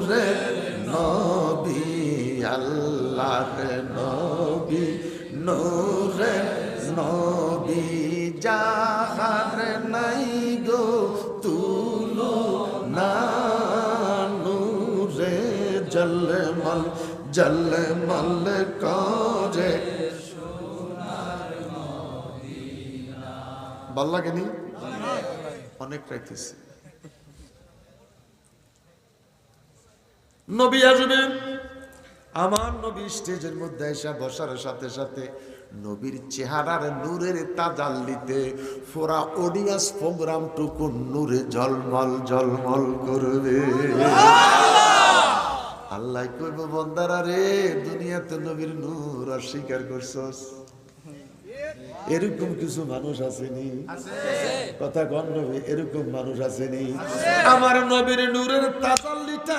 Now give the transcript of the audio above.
নূরে নবী আল্লাহ নবী নূরে নবী যাহার নাই গো তুলো না নূরে জলমল জলমল করে ভাল লাগেনি? অনেক রাইতেছে। নবী আসবে, আমার নবী স্টেজের মধ্যে এসে বসার সাথে সাথে নবীর চেহারার নূরের তাজাল্লিতে পুরা অডিয়েন্স প্রোগ্রাম টুকু নূরে ঝলমল ঝলমল করবে। আল্লাহ কইব বান্দারা রে, দুনিয়াতে নবীর নূর অস্বীকার করছস। এরকম কিছু মানুষ আসেনি, কথা কন নবী, এরকম মানুষ আসেনি। আমার নবীর নূরের তাজাল্লিটা